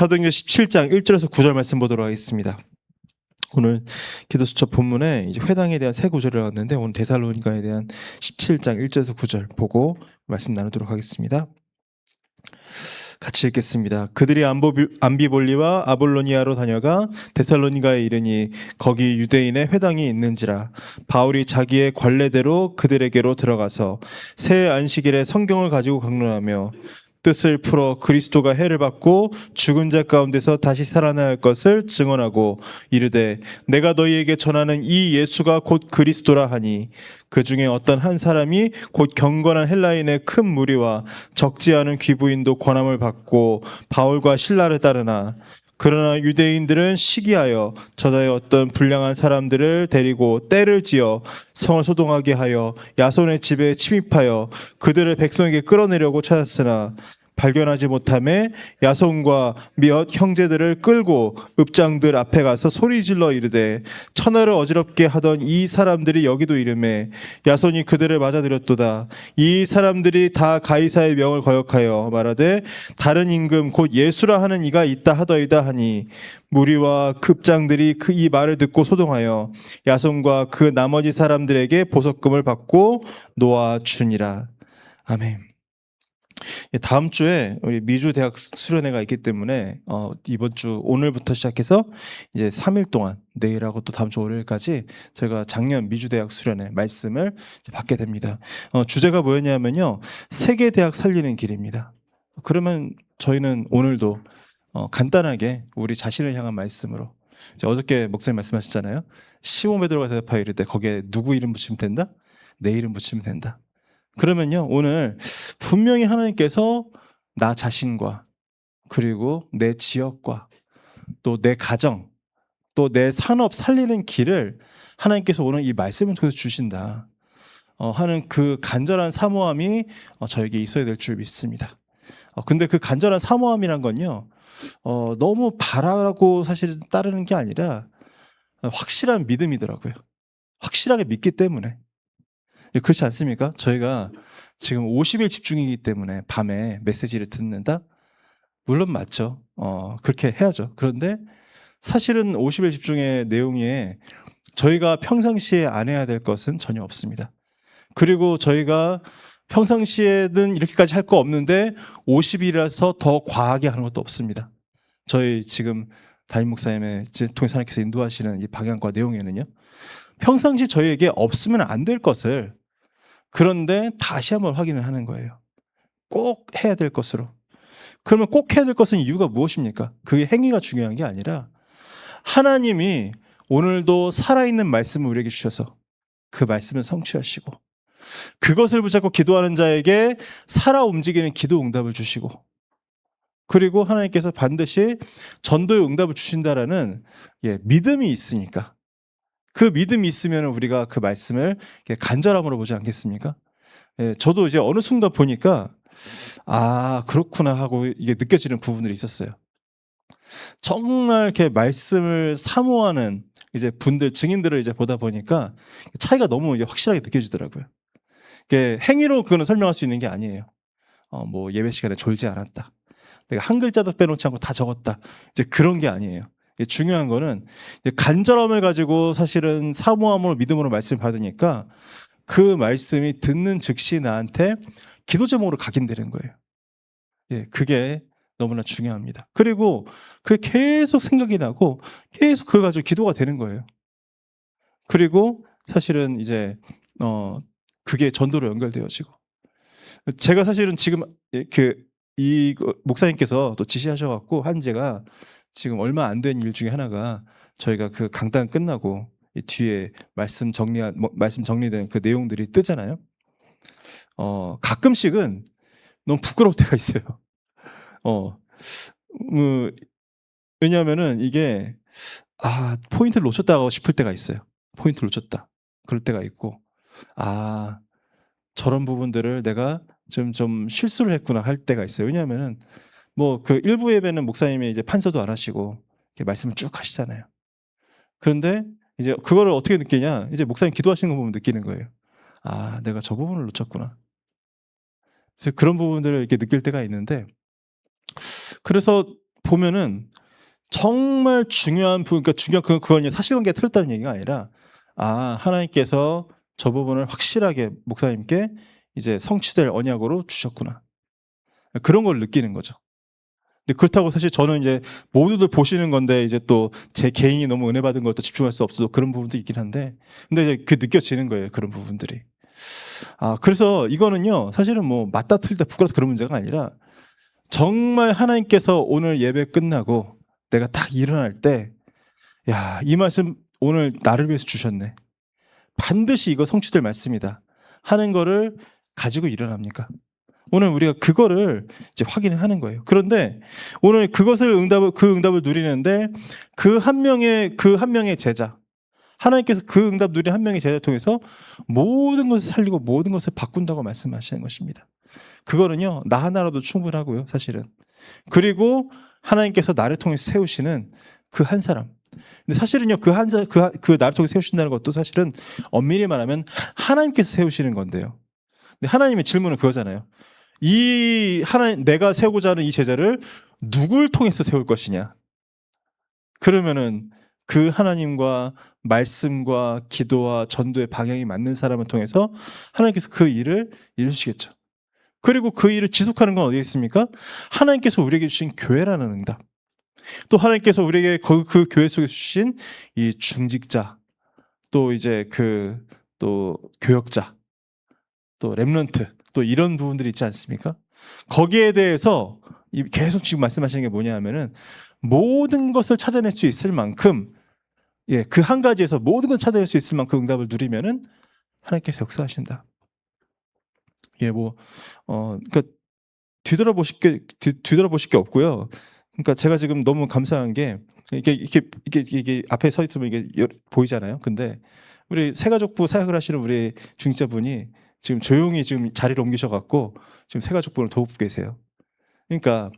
사도행전 17장 1절에서 9절 말씀 보도록 하겠습니다. 오늘 기도수첩 본문에 이제 회당에 대한 세 구절을 나왔는데 오늘 데살로니가에 대한 17장 1절에서 9절 보고 말씀 나누도록 하겠습니다. 같이 읽겠습니다. 그들이 암비볼리와 아볼로니아로 다녀가 데살로니가에 이르니 거기 유대인의 회당이 있는지라. 바울이 자기의 관례대로 그들에게로 들어가서 새 안식일에 성경을 가지고 강론하며 뜻을 풀어 그리스도가 해를 받고 죽은 자 가운데서 다시 살아나야 할 것을 증언하고 이르되 내가 너희에게 전하는 이 예수가 곧 그리스도라 하니 그 중에 어떤 한 사람이 곧 경건한 헬라인의 큰 무리와 적지 않은 귀부인도 권함을 받고 바울과 실라를 따르나 그러나 유대인들은 시기하여 저자의 어떤 불량한 사람들을 데리고 떼를 지어 성을 소동하게 하여 야손의 집에 침입하여 그들을 백성에게 끌어내려고 찾았으나 발견하지 못하매 야손과 몇 형제들을 끌고 읍장들 앞에 가서 소리질러 이르되 천하를 어지럽게 하던 이 사람들이 여기도 이르매 야손이 그들을 맞아들였도다. 이 사람들이 다 가이사의 명을 거역하여 말하되 다른 임금 곧 예수라 하는 이가 있다 하더이다 하니 무리와 읍장들이 이 말을 듣고 소동하여 야손과 그 나머지 사람들에게 보석금을 받고 놓아주니라. 아멘. 다음 주에 우리 미주 대학 수련회가 있기 때문에 이번 주 오늘부터 시작해서 이제 3일 동안 내일하고 또 다음 주 월요일까지 저희가 작년 미주 대학 수련회 말씀을 받게 됩니다. 주제가 뭐였냐면요, 세계 대학 살리는 길입니다. 그러면 저희는 오늘도 간단하게 우리 자신을 향한 말씀으로, 어저께 목사님 말씀하셨잖아요. 시몬 베드로가 대답하여 이르되 거기에 누구 이름 붙이면 된다? 내 이름 붙이면 된다. 그러면요, 오늘 분명히 하나님께서 나 자신과 그리고 내 지역과 또 내 가정 또 내 산업 살리는 길을 하나님께서 오늘 이 말씀을 통해서 주신다 하는 그 간절한 사모함이 저에게 있어야 될 줄 믿습니다. 근데 그 간절한 사모함이란 건요, 너무 바라고 사실 따르는 게 아니라 확실한 믿음이더라고요. 확실하게 믿기 때문에. 그렇지 않습니까? 저희가 지금 50일 집중이기 때문에 밤에 메시지를 듣는다? 물론 맞죠. 그렇게 해야죠. 그런데 사실은 50일 집중의 내용에 저희가 평상시에 안 해야 될 것은 전혀 없습니다. 그리고 저희가 평상시에는 이렇게까지 할 거 없는데 50일이라서 더 과하게 하는 것도 없습니다. 저희 지금 담임 목사님의 통해서 하나님께서 인도하시는 이 방향과 내용에는요, 평상시 저희에게 없으면 안 될 것을 그런데 다시 한번 확인을 하는 거예요. 꼭 해야 될 것으로. 그러면 꼭 해야 될 것은 이유가 무엇입니까? 그게 행위가 중요한 게 아니라 하나님이 오늘도 살아있는 말씀을 우리에게 주셔서 그 말씀을 성취하시고 그것을 붙잡고 기도하는 자에게 살아 움직이는 기도 응답을 주시고 그리고 하나님께서 반드시 전도의 응답을 주신다라는 믿음이 있으니까, 그 믿음이 있으면 우리가 그 말씀을 간절함으로 보지 않겠습니까? 저도 이제 어느 순간 보니까 그렇구나 하고 이게 느껴지는 부분들이 있었어요. 정말 이렇게 말씀을 사모하는 이제 분들, 증인들을 이제 보다 보니까 차이가 너무 이제 확실하게 느껴지더라고요. 이게 행위로 그거는 설명할 수 있는 게 아니에요. 뭐 예배 시간에 졸지 않았다, 내가 한 글자도 빼놓지 않고 다 적었다, 이제 그런 게 아니에요. 중요한 거는 간절함을 가지고 사실은 사모함으로 믿음으로 말씀을 받으니까 그 말씀이 듣는 즉시 나한테 기도 제목으로 각인되는 거예요. 그게 너무나 중요합니다. 그리고 그게 계속 생각이 나고 계속 그걸 가지고 기도가 되는 거예요. 그리고 사실은 이제 그게 전도로 연결되어지고, 제가 사실은 지금 이 목사님께서 또 지시하셔갖고 한 제가 지금 얼마 안 된 일 중에 하나가, 저희가 그 강단 끝나고 이 뒤에 말씀 정리된 그 내용들이 뜨잖아요. 가끔씩은 너무 부끄러울 때가 있어요. 왜냐하면은 이게 포인트를 놓쳤다고 싶을 때가 있어요. 포인트를 놓쳤다 그럴 때가 있고, 저런 부분들을 내가 좀 실수를 했구나 할 때가 있어요. 왜냐하면은 뭐 그 일부 예배는 목사님이 이제 판서도 안 하시고 이렇게 말씀을 쭉 하시잖아요. 그런데 이제 그거를 어떻게 느끼냐, 이제 목사님 기도하시는 거 보면 느끼는 거예요. 내가 저 부분을 놓쳤구나. 그래서 그런 부분들을 이렇게 느낄 때가 있는데, 그래서 보면은 정말 중요한 부분, 그러니까 중요한 그건 이제 사실관계가 틀렸다는 얘기가 아니라 하나님께서 저 부분을 확실하게 목사님께 이제 성취될 언약으로 주셨구나. 그런 걸 느끼는 거죠. 근데 그렇다고 사실 저는 이제 모두들 보시는 건데 이제 또 제 개인이 너무 은혜 받은 것도 집중할 수 없어도 그런 부분도 있긴 한데, 근데 이제 느껴지는 거예요, 그런 부분들이. 그래서 이거는요, 사실은 뭐 맞다 틀리다 부끄러워서 그런 문제가 아니라 정말 하나님께서 오늘 예배 끝나고 내가 딱 일어날 때, 야, 이 말씀 오늘 나를 위해서 주셨네. 반드시 이거 성취될 말씀이다 하는 거를 가지고 일어납니까? 오늘 우리가 그거를 이제 확인을 하는 거예요. 그런데 오늘 그 응답을 누리는데 그 한 명의 제자, 하나님께서 그 응답 누린 한 명의 제자를 통해서 모든 것을 살리고 모든 것을 바꾼다고 말씀하시는 것입니다. 그거는요, 나 하나라도 충분하고요, 사실은. 그리고 하나님께서 나를 통해서 세우시는 그 한 사람. 근데 사실은요, 그 나를 통해 세우신다는 것도 사실은 엄밀히 말하면 하나님께서 세우시는 건데요. 근데 하나님의 질문은 그거잖아요. 내가 세우고자 하는 이 제자를 누굴 통해서 세울 것이냐? 그러면은 그 하나님과 말씀과 기도와 전도의 방향이 맞는 사람을 통해서 하나님께서 그 일을 이루시겠죠. 그리고 그 일을 지속하는 건 어디에 있습니까? 하나님께서 우리에게 주신 교회라는 응답. 또 하나님께서 우리에게 그 교회 속에 주신 이 중직자, 또 이제 또 교역자, 또 렘넌트, 또 이런 부분들이 있지 않습니까? 거기에 대해서 계속 지금 말씀하시는 게 뭐냐 하면은 모든 것을 찾아낼 수 있을 만큼, 그 한 가지에서 모든 것을 찾아낼 수 있을 만큼 응답을 누리면은 하나님께서 역사하신다. 그러니까 뒤돌아보실 게 없고요. 그러니까 제가 지금 너무 감사한 게 이게 앞에 서 있으면 이게 보이잖아요. 근데 우리 새가족부 사역을 하시는 우리 중직자분이 지금 조용히 지금 자리를 옮기셔갖고 지금 새가족분을 도우고 계세요. 그러니까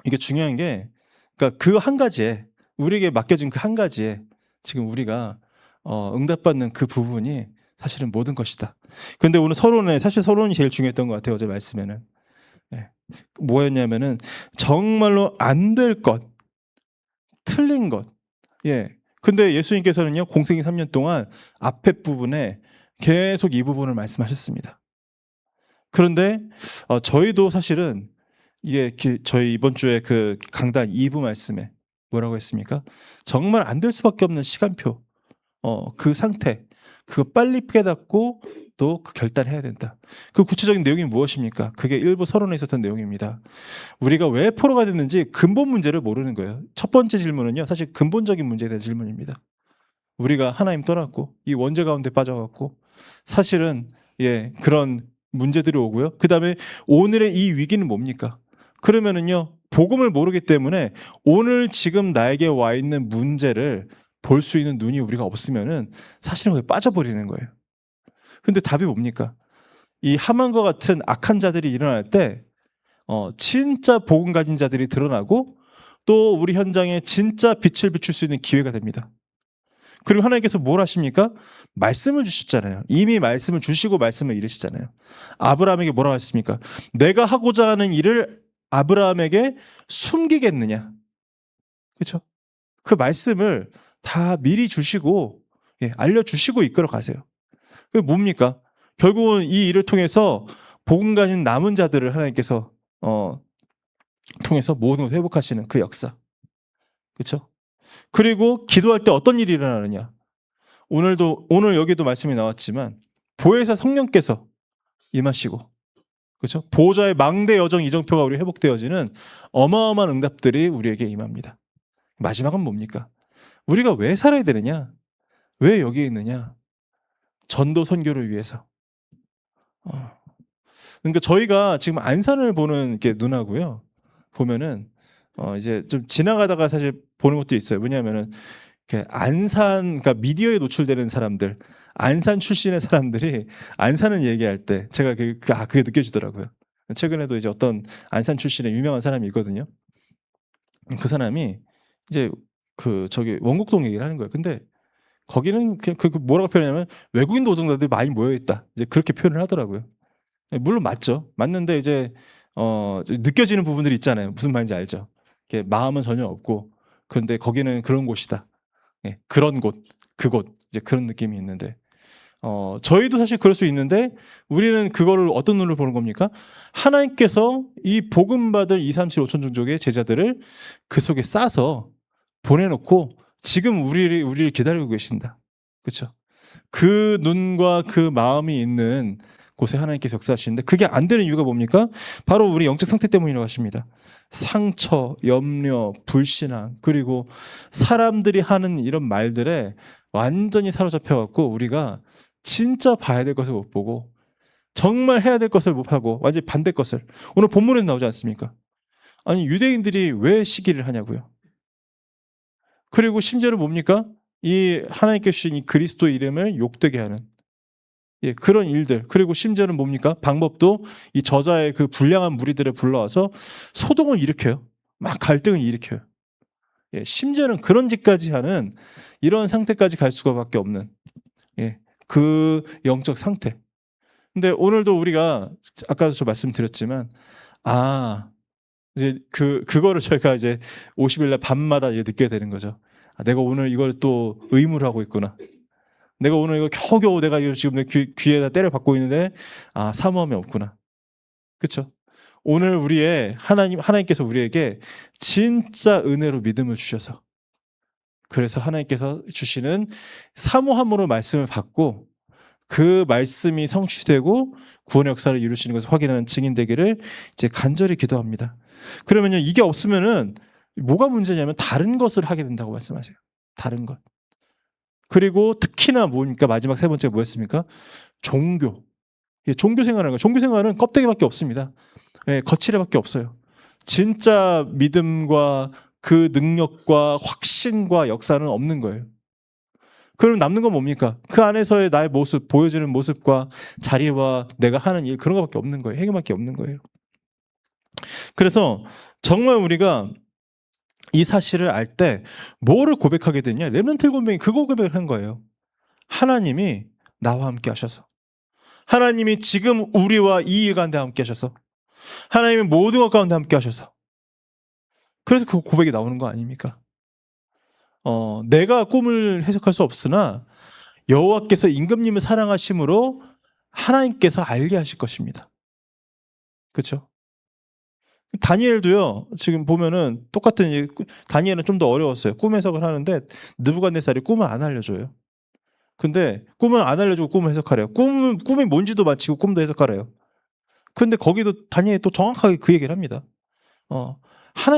이게 중요한 게, 그러니까 그 한 가지에, 우리에게 맡겨진 그 한 가지에 지금 우리가 응답받는 그 부분이 사실은 모든 것이다. 근데 오늘 사실 서론이 제일 중요했던 것 같아요. 어제 말씀에는. 뭐였냐면은 정말로 안 될 것, 틀린 것. 근데 예수님께서는요, 공생이 3년 동안 앞에 부분에 계속 이 부분을 말씀하셨습니다. 그런데 저희도 사실은 저희 이번 주에 그 강단 2부 말씀에 뭐라고 했습니까? 정말 안 될 수밖에 없는 시간표, 그 상태, 그거 빨리 깨닫고 또 그 결단해야 된다. 그 구체적인 내용이 무엇입니까? 그게 일부 서론에 있었던 내용입니다. 우리가 왜 포로가 됐는지 근본 문제를 모르는 거예요. 첫 번째 질문은요, 사실 근본적인 문제에 대한 질문입니다. 우리가 하나님 떠났고 이 원죄 가운데 빠져갖고 사실은 그런 문제들이 오고요. 그 다음에 오늘의 이 위기는 뭡니까? 그러면은요, 복음을 모르기 때문에 오늘 지금 나에게 와 있는 문제를 볼 수 있는 눈이 우리가 없으면은 사실은 거기에 빠져버리는 거예요. 근데 답이 뭡니까? 이 하만과 같은 악한 자들이 일어날 때 진짜 복음 가진 자들이 드러나고 또 우리 현장에 진짜 빛을 비출 수 있는 기회가 됩니다. 그리고 하나님께서 뭘 하십니까? 말씀을 주셨잖아요. 이미 말씀을 주시고 말씀을 이루시잖아요. 아브라함에게 뭐라고 하셨습니까? 내가 하고자 하는 일을 아브라함에게 숨기겠느냐? 그렇죠? 그 말씀을 다 미리 주시고 알려주시고 이끌어 가세요. 그게 뭡니까? 결국은 이 일을 통해서 복음 가진 남은 자들을 하나님께서 통해서 모든 것을 회복하시는 그 역사. 그렇죠? 그리고 기도할 때 어떤 일이 일어나느냐? 오늘 여기도 말씀이 나왔지만 보혜사 성령께서 임하시고, 그렇죠? 보호자의 망대 여정 이정표가 우리 회복되어지는 어마어마한 응답들이 우리에게 임합니다. 마지막은 뭡니까? 우리가 왜 살아야 되느냐? 왜 여기에 있느냐? 전도 선교를 위해서. 그러니까 저희가 지금 안산을 보는 게 눈하고요. 보면은 이제 좀 지나가다가 사실 보는 것도 있어요. 왜냐하면은 안산, 그러니까 미디어에 노출되는 사람들, 안산 출신의 사람들이 안산을 얘기할 때 제가 그게 느껴지더라고요. 최근에도 이제 어떤 안산 출신의 유명한 사람이 있거든요. 그 사람이 이제 저기 원곡동 얘기를 하는 거예요. 근데 거기는 그냥 뭐라고 표현하냐면 외국인 노동자들이 많이 모여 있다. 이제 그렇게 표현을 하더라고요. 물론 맞죠. 맞는데 이제 느껴지는 부분들이 있잖아요. 무슨 말인지 알죠. 마음은 전혀 없고, 그런데 거기는 그런 곳이다. 예, 그런 곳, 그곳, 이제 그런 느낌이 있는데, 저희도 사실 그럴 수 있는데, 우리는 그거를 어떤 눈으로 보는 겁니까? 하나님께서 이 복음받을 2, 3, 7, 5천 종족의 제자들을 그 속에 싸서 보내놓고 지금 우리를 기다리고 계신다. 그렇죠? 그 눈과 그 마음이 있는 곳에 하나님께서 역사하시는데, 그게 안 되는 이유가 뭡니까? 바로 우리 영적 상태 때문이라고 하십니다. 상처, 염려, 불신앙, 그리고 사람들이 하는 이런 말들에 완전히 사로잡혀갖고 우리가 진짜 봐야 될 것을 못 보고, 정말 해야 될 것을 못 하고, 완전히 반대 것을. 오늘 본문에 나오지 않습니까? 아니, 유대인들이 왜 시기를 하냐고요. 그리고 심지어는 뭡니까? 이 하나님께 주신 이 그리스도 이름을 욕되게 하는, 예, 그런 일들. 그리고 심지어는 뭡니까? 방법도 이 저자의 그 불량한 무리들을 불러와서 소동을 일으켜요. 막 갈등을 일으켜요. 예, 심지어는 그런 짓까지 하는 이런 상태까지 갈 수가밖에 없는, 예, 그 영적 상태. 근데 오늘도 우리가 아까도 저 말씀드렸지만, 이제 그거를 저희가 이제 50일 날 밤마다 이제 느껴야 되는 거죠. 내가 오늘 이걸 또 의무를 하고 있구나. 내가 오늘 이거 겨우겨우 내가 이거 지금 내 귀에다 때려 받고 있는데, 사모함이 없구나. 그렇죠? 오늘 하나님께서 우리에게 진짜 은혜로 믿음을 주셔서, 그래서 하나님께서 주시는 사모함으로 말씀을 받고 그 말씀이 성취되고 구원의 역사를 이루시는 것을 확인하는 증인 되기를 이제 간절히 기도합니다. 그러면요, 이게 없으면은 뭐가 문제냐면 다른 것을 하게 된다고 말씀하세요. 다른 것. 그리고 특히나 뭡니까? 마지막 세 번째가 뭐였습니까? 종교. 종교 생활하는 거. 종교 생활은 껍데기밖에 없습니다. 예, 거칠애밖에 없어요. 진짜 믿음과 그 능력과 확신과 역사는 없는 거예요. 그럼 남는 건 뭡니까? 그 안에서의 나의 모습, 보여지는 모습과 자리와 내가 하는 일, 그런 것밖에 없는 거예요. 행위밖에 없는 거예요. 그래서 정말 우리가 이 사실을 알 때 뭐를 고백하게 되냐? 렘넌트 골뱅이 그거 고백을 한 거예요. 하나님이 나와 함께 하셔서, 하나님이 지금 우리와 이 일 가운데 함께 하셔서, 하나님이 모든 것 가운데 함께 하셔서, 그래서 그 고백이 나오는 거 아닙니까? 내가 꿈을 해석할 수 없으나 여호와께서 임금님을 사랑하심으로 하나님께서 알게 하실 것입니다. 그렇죠? 다니엘도요. 지금 보면은 똑같은, 다니엘은 좀 더 어려웠어요. 꿈 해석을 하는데 느부갓네살이 꿈을 안 알려줘요. 근데 꿈을 안 알려주고 꿈을 해석하래요. 꿈이 뭔지도 마치고 꿈도 해석하래요. 근데 거기도 다니엘이 또 정확하게 그 얘기를 합니다.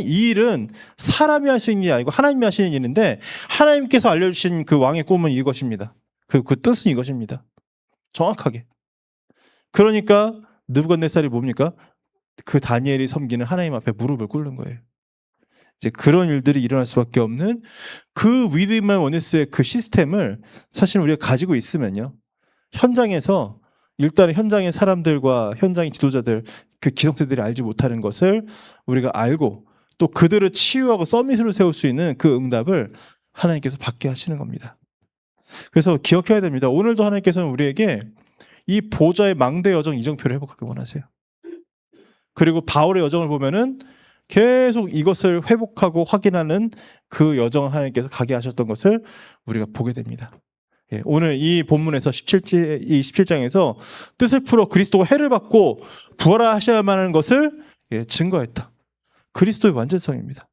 이 일은 사람이 할 수 있는 일이 아니고 하나님이 하시는 일인데, 하나님께서 알려주신 그 왕의 꿈은 이것입니다. 그 뜻은 이것입니다. 정확하게. 그러니까 느부갓네살이 뭡니까? 그 다니엘이 섬기는 하나님 앞에 무릎을 꿇는 거예요. 이제 그런 일들이 일어날 수밖에 없는 그 위드만 원네스의 그 시스템을 사실 우리가 가지고 있으면요, 현장에서 일단 현장의 사람들과 현장의 지도자들, 그 기성세들이 알지 못하는 것을 우리가 알고 또 그들을 치유하고 서밋으로 세울 수 있는 그 응답을 하나님께서 받게 하시는 겁니다. 그래서 기억해야 됩니다. 오늘도 하나님께서는 우리에게 이 보좌의 망대 여정 이정표를 회복하기 원하세요. 그리고 바울의 여정을 보면은 계속 이것을 회복하고 확인하는 그 여정을 하나님께서 가게 하셨던 것을 우리가 보게 됩니다. 예, 오늘 이 본문에서 17장에서 뜻을 풀어 그리스도가 해를 받고 부활하셔야만 하는 것을 증거했다. 그리스도의 완전성입니다.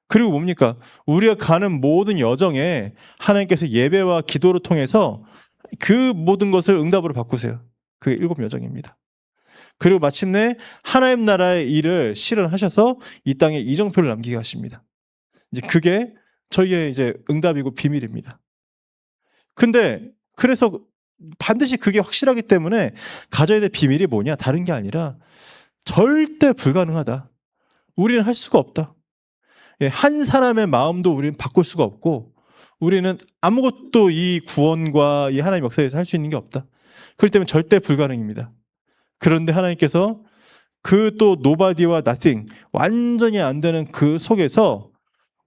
그리고 뭡니까? 우리가 가는 모든 여정에 하나님께서 예배와 기도를 통해서 그 모든 것을 응답으로 바꾸세요. 그게 7 여정입니다. 그리고 마침내 하나님 나라의 일을 실현하셔서 이 땅에 이정표를 남기게 하십니다. 이제 그게 저희의 이제 응답이고 비밀입니다. 근데 그래서 반드시 그게 확실하기 때문에 가져야 될 비밀이 뭐냐? 다른 게 아니라 절대 불가능하다. 우리는 할 수가 없다. 한 사람의 마음도 우리는 바꿀 수가 없고, 우리는 아무것도 이 구원과 이 하나님의 역사에서 할 수 있는 게 없다. 그렇기 때문에 절대 불가능입니다. 그런데 하나님께서 그 또 nobody와 nothing, 완전히 안 되는 그 속에서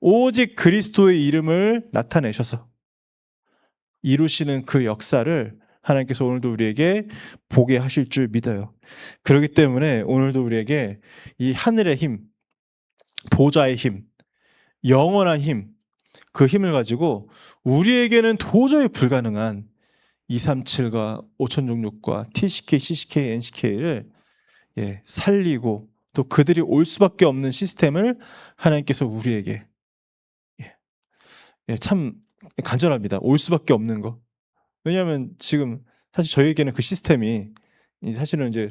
오직 그리스도의 이름을 나타내셔서 이루시는 그 역사를 하나님께서 오늘도 우리에게 보게 하실 줄 믿어요. 그렇기 때문에 오늘도 우리에게 이 하늘의 힘, 보좌의 힘, 영원한 힘, 그 힘을 가지고 우리에게는 도저히 불가능한 237과 5066과 TCK, CCK, NCK를 살리고 또 그들이 올 수밖에 없는 시스템을 하나님께서 우리에게 참 간절합니다. 올 수밖에 없는 거. 왜냐하면 지금 사실 저희에게는 그 시스템이 사실은 이제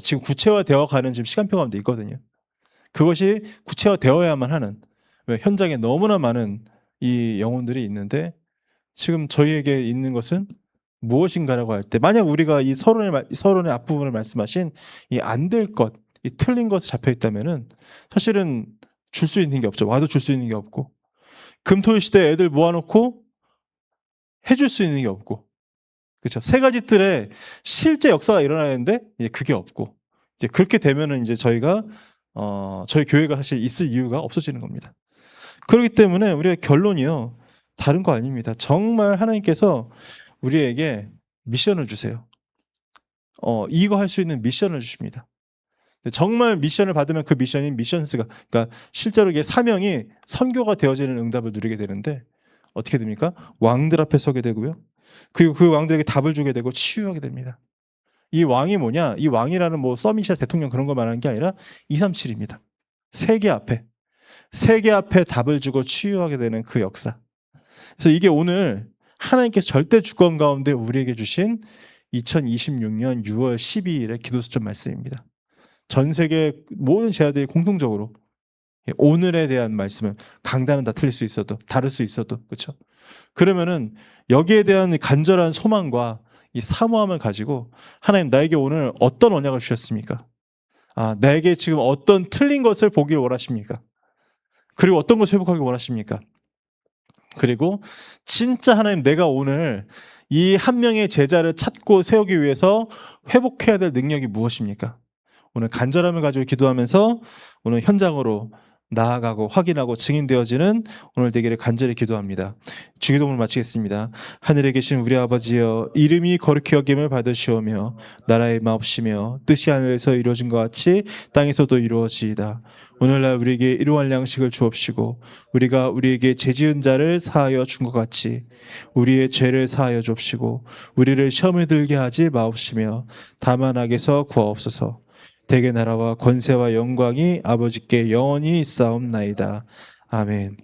지금 구체화되어 가는 지금 시간표가 있거든요. 그것이 구체화되어야만 하는, 왜 현장에 너무나 많은 이 영혼들이 있는데 지금 저희에게 있는 것은 무엇인가라고 할 때, 만약 우리가 이 서론의 앞부분을 말씀하신 이 안 될 것, 이 틀린 것에 잡혀 있다면은 사실은 줄 수 있는 게 없죠. 와도 줄 수 있는 게 없고, 금토일 시대 애들 모아놓고 해줄 수 있는 게 없고, 그렇죠. 세 가지 뜰에 실제 역사가 일어나야 되는데 그게 없고, 이제 그렇게 되면은 이제 저희가 저희 교회가 사실 있을 이유가 없어지는 겁니다. 그렇기 때문에 우리의 결론이요, 다른 거 아닙니다. 정말 하나님께서 우리에게 미션을 주세요. 이거 할 수 있는 미션을 주십니다. 정말 미션을 받으면 그 미션이 미션스가, 그러니까 실제로 이게 사명이 선교가 되어지는 응답을 누리게 되는데 어떻게 됩니까? 왕들 앞에 서게 되고요. 그리고 그 왕들에게 답을 주게 되고 치유하게 됩니다. 이 왕이 뭐냐? 이 왕이라는 뭐 서밋이나 대통령 그런 거 말하는 게 아니라 237입니다. 세계 앞에 답을 주고 치유하게 되는 그 역사. 그래서 이게 오늘 하나님께서 절대 주권 가운데 우리에게 주신 2026년 6월 12일의 기도수점 말씀입니다. 전 세계 모든 제자들이 공통적으로 오늘에 대한 말씀을, 강단은 다 틀릴 수 있어도, 다를 수 있어도, 그렇죠? 그러면은 여기에 대한 간절한 소망과 이 사모함을 가지고, 하나님, 나에게 오늘 어떤 언약을 주셨습니까? 나에게 지금 어떤 틀린 것을 보길 원하십니까? 그리고 어떤 것을 회복하길 원하십니까? 그리고 진짜 하나님, 내가 오늘 이 한 명의 제자를 찾고 세우기 위해서 회복해야 될 능력이 무엇입니까? 오늘 간절함을 가지고 기도하면서 오늘 현장으로 나아가고 확인하고 증인되어지는 오늘 되기를 간절히 기도합니다. 주기도문을 마치겠습니다. 하늘에 계신 우리 아버지여, 이름이 거룩히 여김을 받으시오며 나라의 마옵시며 뜻이 하늘에서 이루어진 것 같이 땅에서도 이루어지이다. 오늘날 우리에게 일용할 양식을 주옵시고 우리가 우리에게 죄지은 자를 사하여 준 것 같이 우리의 죄를 사하여 주옵시고 우리를 시험에 들게 하지 마옵시며 다만 악에서 구하옵소서. 대개 나라와 권세와 영광이 아버지께 영원히 있사옵나이다. 아멘.